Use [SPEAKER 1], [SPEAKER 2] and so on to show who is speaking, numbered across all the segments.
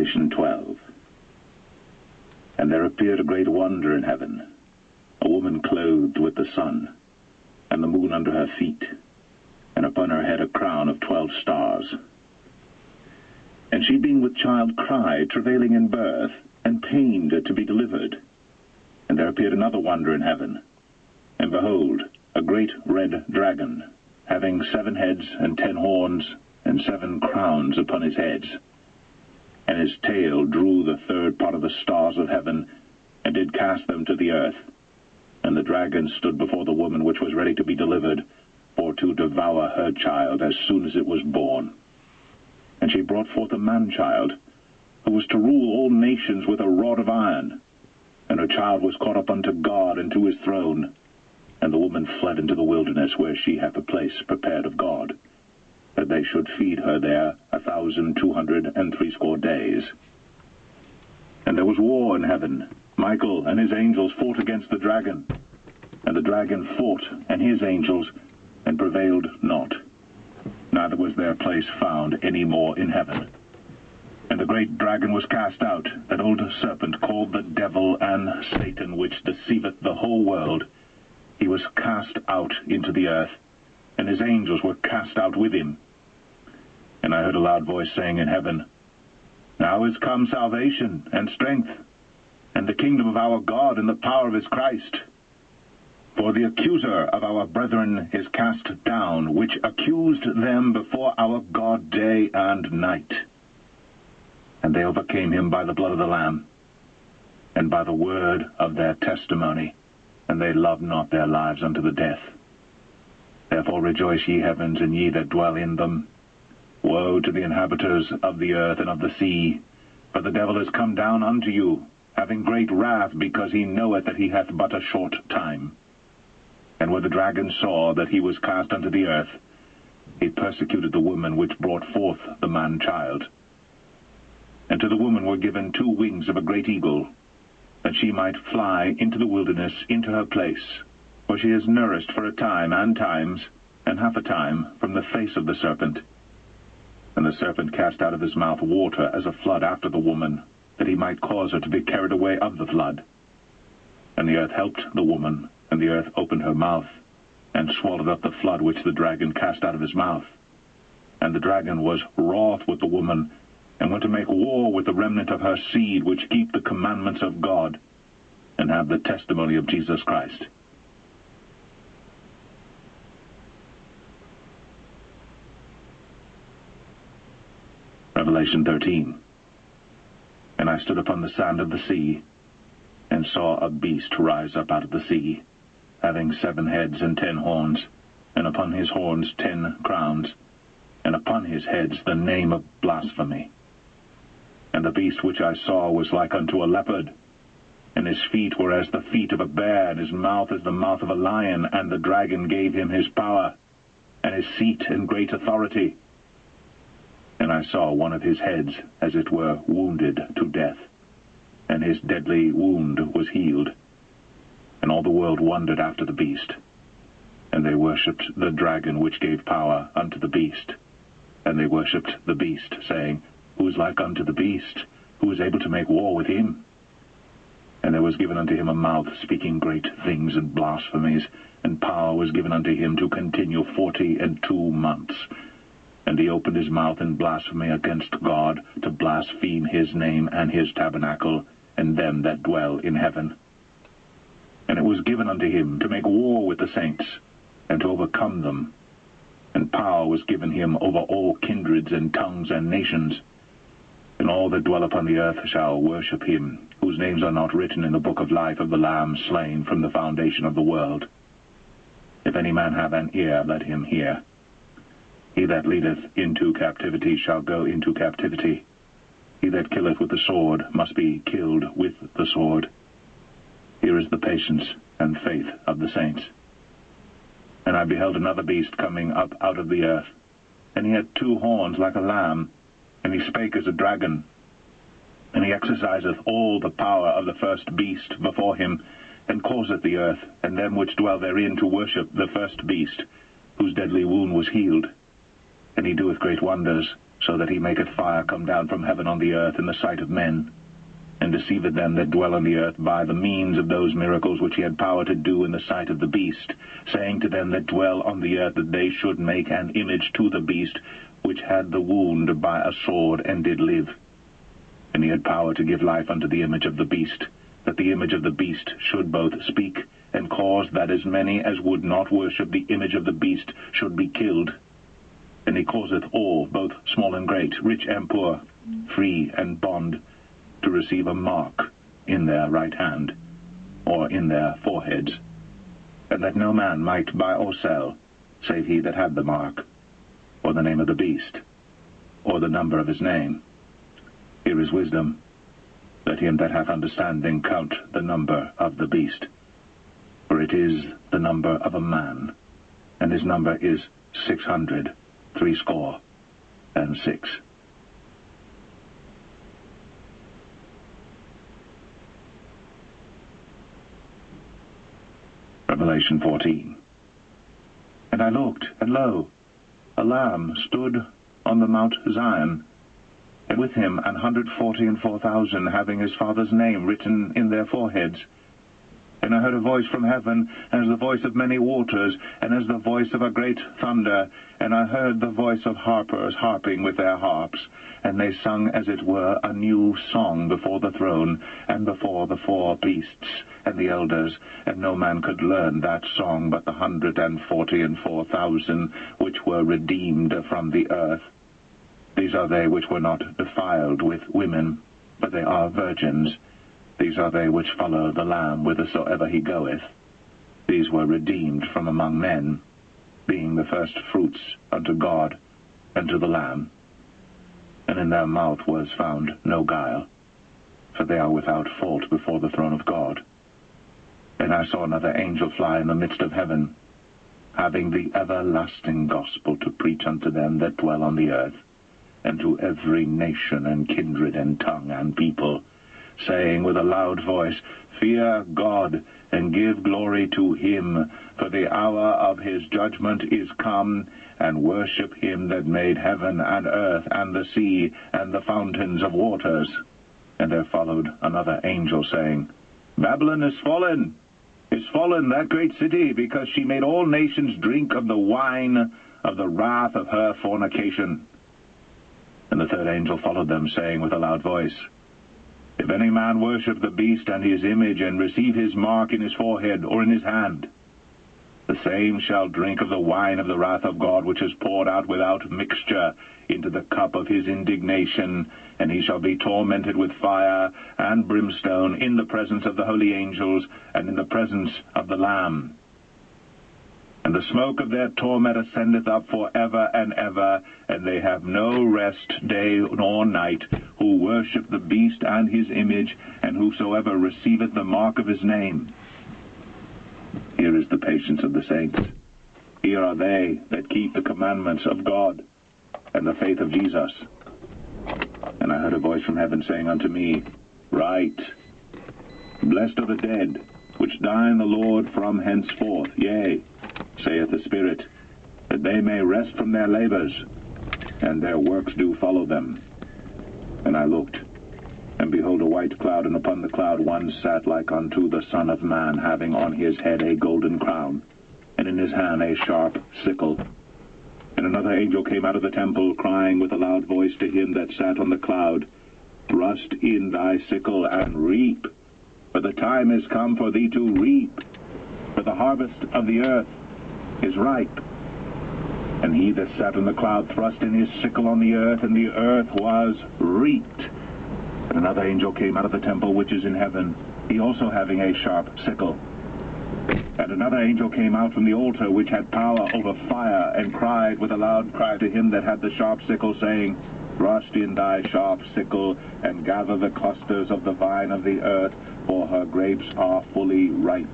[SPEAKER 1] Revelation 12. And there appeared a great wonder in heaven, a woman clothed with the sun, and the moon under her feet, and upon her head a crown of 12 stars. And she, being with child, cried, travailing in birth, and pained to be delivered. And there appeared another wonder in heaven, and behold, a great red dragon, having 7 heads and 10 horns, and 7 crowns upon his heads. And his tail drew the 3rd part of the stars of heaven, and did cast them to the earth. And the dragon stood before the woman which was ready to be delivered, for to devour her child as soon as it was born. And she brought forth a man-child, who was to rule all nations with a rod of iron. And her child was caught up unto God and to his throne. And the woman fled into the wilderness, where she hath a place prepared of God, that they should feed her there 1,260 days. And there was war in heaven. Michael and his angels fought against the dragon. And the dragon fought and his angels, and prevailed not. Neither was their place found any more in heaven. And the great dragon was cast out, that old serpent called the devil and Satan, which deceiveth the whole world. He was cast out into the earth, and his angels were cast out with him. And I heard a loud voice saying in heaven, Now is come salvation and strength, and the kingdom of our God, and the power of his Christ. For the accuser of our brethren is cast down, which accused them before our God day and night. And they overcame him by the blood of the Lamb, and by the word of their testimony, and they loved not their lives unto the death. Therefore rejoice, ye heavens, and ye that dwell in them. Woe to the inhabitants of the earth and of the sea, for the devil is come down unto you, having great wrath, because he knoweth that he hath but a short time. And when the dragon saw that he was cast unto the earth, he persecuted the woman which brought forth the man-child. And to the woman were given 2 wings of a great eagle, that she might fly into the wilderness, into her place, for she is nourished for a time and times, and half a time, from the face of the serpent. And the serpent cast out of his mouth water as a flood after the woman, that he might cause her to be carried away of the flood. And the earth helped the woman, and the earth opened her mouth, and swallowed up the flood which the dragon cast out of his mouth. And the dragon was wroth with the woman, and went to make war with the remnant of her seed, which keep the commandments of God, and have the testimony of Jesus Christ. Revelation 13. And I stood upon the sand of the sea, and saw a beast rise up out of the sea, having 7 heads and 10 horns, and upon his horns 10 crowns, and upon his heads the name of blasphemy. And the beast which I saw was like unto a leopard, and his feet were as the feet of a bear, and his mouth as the mouth of a lion. And the dragon gave him his power, and his seat and great authority. And I saw one of his heads, as it were, wounded to death, and his deadly wound was healed. And all the world wondered after the beast. And they worshipped the dragon which gave power unto the beast. And they worshipped the beast, saying, Who is like unto the beast? Who is able to make war with him? And there was given unto him a mouth speaking great things and blasphemies, and power was given unto him to continue 42 months. And he opened his mouth in blasphemy against God, to blaspheme his name and his tabernacle, and them that dwell in heaven. And it was given unto him to make war with the saints, and to overcome them. And power was given him over all kindreds and tongues and nations. And all that dwell upon the earth shall worship him, whose names are not written in the book of life of the Lamb slain from the foundation of the world. If any man have an ear, let him hear. He that leadeth into captivity shall go into captivity. He that killeth with the sword must be killed with the sword. Here is the patience and faith of the saints. And I beheld another beast coming up out of the earth, and he had 2 horns like a lamb, and he spake as a dragon. And he exerciseth all the power of the first beast before him, and causeth the earth and them which dwell therein to worship the first beast, whose deadly wound was healed. And he doeth great wonders, so that he maketh fire come down from heaven on the earth in the sight of men, and deceiveth them that dwell on the earth by the means of those miracles which he had power to do in the sight of the beast, saying to them that dwell on the earth that they should make an image to the beast, which had the wound by a sword, and did live. And he had power to give life unto the image of the beast, that the image of the beast should both speak, and cause that as many as would not worship the image of the beast should be killed. And he causeth all, both small and great, rich and poor, free and bond, to receive a mark in their right hand, or in their foreheads, and that no man might buy or sell, save he that had the mark, or the name of the beast, or the number of his name. Here is wisdom. Let him that hath understanding count the number of the beast, for it is the number of a man, and his number is 666. Revelation 14. And I looked, and lo, a Lamb stood on the Mount Zion, and with him 144,000, having his Father's name written in their foreheads. And I heard a voice from heaven, as the voice of many waters, and as the voice of a great thunder. And I heard the voice of harpers harping with their harps, and they sung as it were a new song before the throne, and before the 4 beasts and the elders. And no man could learn that song but the 144,000 which were redeemed from the earth. These are they which were not defiled with women, but they are virgins. These are they which follow the Lamb whithersoever he goeth. These were redeemed from among men, being the first fruits unto God and to the Lamb. And in their mouth was found no guile, for they are without fault before the throne of God. And I saw another angel fly in the midst of heaven, having the everlasting gospel to preach unto them that dwell on the earth, and to every nation and kindred and tongue and people, saying with a loud voice, Fear God, and give glory to him, for the hour of his judgment is come, and worship him that made heaven and earth and the sea and the fountains of waters. And there followed another angel, saying, Babylon is fallen, that great city, because she made all nations drink of the wine of the wrath of her fornication. And the third angel followed them, saying with a loud voice, If any man worship the beast and his image, and receive his mark in his forehead or in his hand, the same shall drink of the wine of the wrath of God, which is poured out without mixture into the cup of his indignation, and he shall be tormented with fire and brimstone in the presence of the holy angels and in the presence of the Lamb. And the smoke of their torment ascendeth up for ever and ever, and they have no rest day nor night, who worship the beast and his image, and whosoever receiveth the mark of his name. Here is the patience of the saints. Here are they that keep the commandments of God and the faith of Jesus. And I heard a voice from heaven saying unto me, Write, Blessed are the dead, which die in the Lord from henceforth, yea, saith the Spirit, that they may rest from their labors, and their works do follow them. And I looked, and behold a white cloud, and upon the cloud one sat like unto the Son of Man, having on his head a golden crown, and in his hand a sharp sickle. And another angel came out of the temple, crying with a loud voice to him that sat on the cloud, Thrust in thy sickle, and reap, for the time is come for thee to reap, for the harvest of the earth is ripe. And he that sat on the cloud thrust in his sickle on the earth, and the earth was reaped. And another angel came out of the temple which is in heaven, he also having a sharp sickle. And another angel came out from the altar which had power over fire, and cried with a loud cry to him that had the sharp sickle, saying, Thrust in thy sharp sickle, and gather the clusters of the vine of the earth, for her grapes are fully ripe.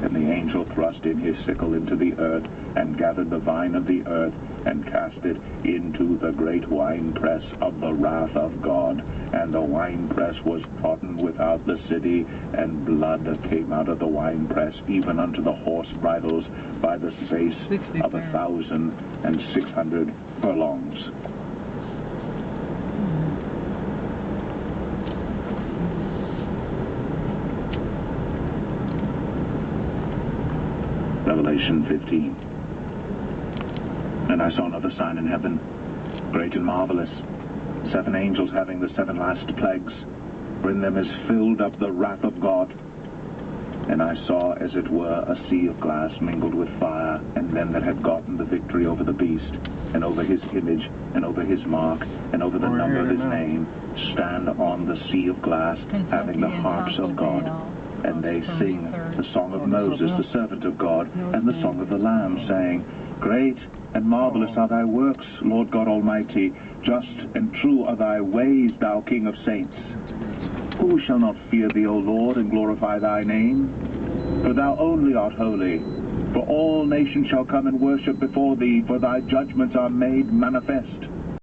[SPEAKER 1] And the angel thrust in his sickle into the earth, and gathered the vine of the earth, and cast it into the great winepress of the wrath of God. And the winepress was trodden without the city, and blood came out of the winepress, even unto the horse bridles, by the space of 1,600 furlongs. Revelation 15. And I saw another sign in heaven, great and marvelous, 7 angels having the 7 last plagues, for in them is filled up the wrath of God. And I saw, as it were, a sea of glass mingled with fire, and them that had gotten the victory over the beast, and over his image, and over his mark, and over the number of his name, stand on the sea of glass, having the harps of God. And they sing the song of Moses, the servant of God, and the song of the Lamb, saying, Great and marvelous are thy works, Lord God Almighty. Just and true are thy ways, thou King of saints. Who shall not fear thee, O Lord, and glorify thy name? For thou only art holy. For all nations shall come and worship before thee, for thy judgments are made manifest.